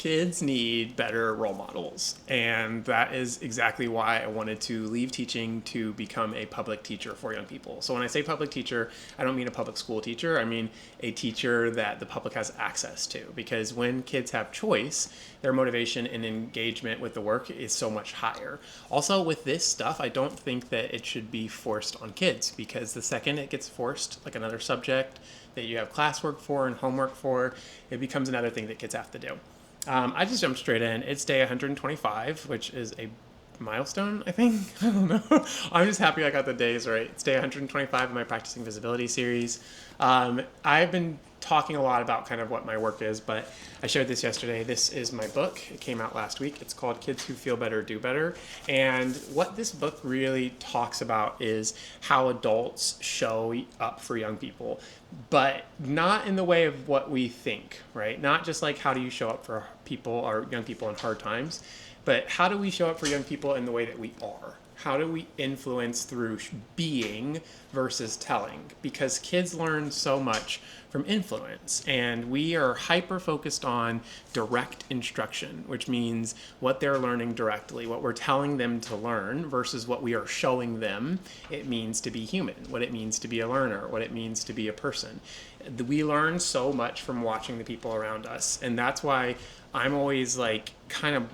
Kids need better role models, and that is exactly why I wanted to leave teaching to become a public teacher for young people. So when I say public teacher, I don't mean a public school teacher. I mean a teacher that the public has access to, because when kids have choice, their motivation and engagement with the work is so much higher. Also, with this stuff, I don't think that it should be forced on kids, because the second it gets forced, like another subject that you have classwork for and homework for, it becomes another thing that kids have to do. I just jumped straight in. It's day 125, which is a milestone, I think. I don't know. I'm just happy I got the days right. It's day 125 of my Practicing Visibility series. I've been talking a lot about kind of what my work is, but I shared this yesterday. This is my book. It came out last week. It's called Kids Who Feel Better Do Better. And what this book really talks about is how adults show up for young people, but not in the way of what we think, right? Not just like how do you show up for people or young people in hard times, but how do we show up for young people in the way that we are? How do we influence through being versus telling? Because kids learn so much from influence, and we are hyper focused on direct instruction, which means what they're learning directly, what we're telling them to learn versus what we are showing them it means to be human, what it means to be a learner, what it means to be a person. We learn so much from watching the people around us, and that's why I'm always like kind of,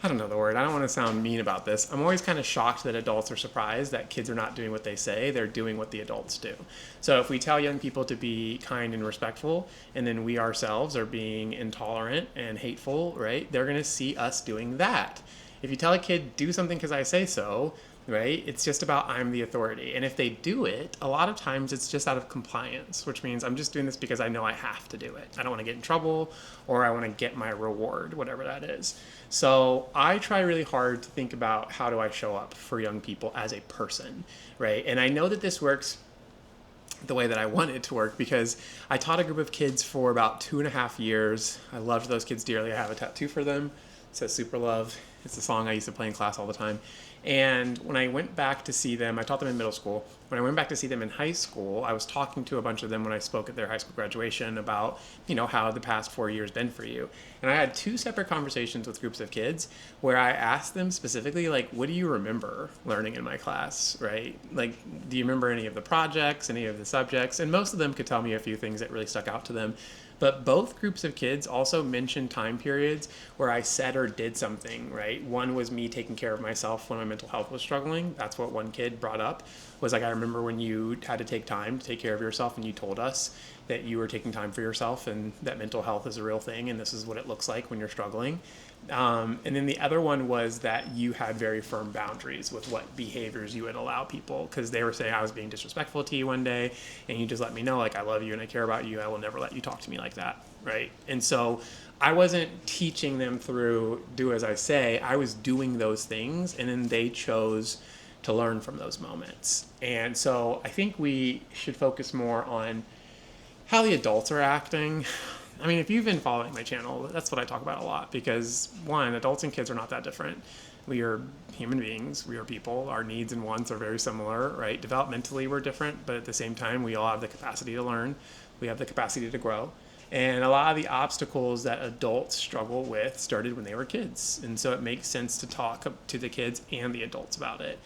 I don't know the word. I don't want to sound mean about this. I'm always kind of shocked that adults are surprised that kids are not doing what they say. They're doing what the adults do. So if we tell young people to be kind and respectful, and then we ourselves are being intolerant and hateful, right? They're going to see us doing that. If you tell a kid, do something because I say so, right? It's just about I'm the authority. And if they do it, a lot of times it's just out of compliance, which means I'm just doing this because I know I have to do it. I don't want to get in trouble, or I want to get my reward, whatever that is. So I try really hard to think about how do I show up for young people as a person, right? And I know that this works the way that I want it to work, because I taught a group of kids for about 2.5 years. I loved those kids dearly. I have a tattoo for them. It says Super Love. It's a song I used to play in class all the time. And when I went back to see them, I taught them in middle school. When I went back to see them in high school, I was talking to a bunch of them when I spoke at their high school graduation about, how the past 4 years been for you. And I had 2 separate conversations with groups of kids where I asked them specifically, like, what do you remember learning in my class, right? Like, do you remember any of the projects, any of the subjects? And most of them could tell me a few things that really stuck out to them. But both groups of kids also mentioned time periods where I said or did something, right? One was me taking care of myself when my mental health was struggling. That's what one kid brought up, was like, I remember when you had to take time to take care of yourself, and you told us that you were taking time for yourself and that mental health is a real thing, and this is what it looks like when you're struggling. And then the other one was that you had very firm boundaries with what behaviors you would allow people, because they were saying I was being disrespectful to you one day, and you just let me know, like, I love you and I care about you. I will never let you talk to me like that, right? And so I wasn't teaching them through do as I say. I was doing those things, and then they chose to learn from those moments. And so I think we should focus more on how the adults are acting. I mean, if you've been following my channel, that's what I talk about a lot, because one, adults and kids are not that different. We are human beings. We are people. Our needs and wants are very similar, right? Developmentally, we're different, but at the same time, we all have the capacity to learn. We have the capacity to grow. And a lot of the obstacles that adults struggle with started when they were kids. And so it makes sense to talk to the kids and the adults about it.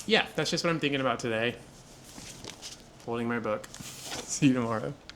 Yeah, that's just what I'm thinking about today. Holding my book. See you tomorrow.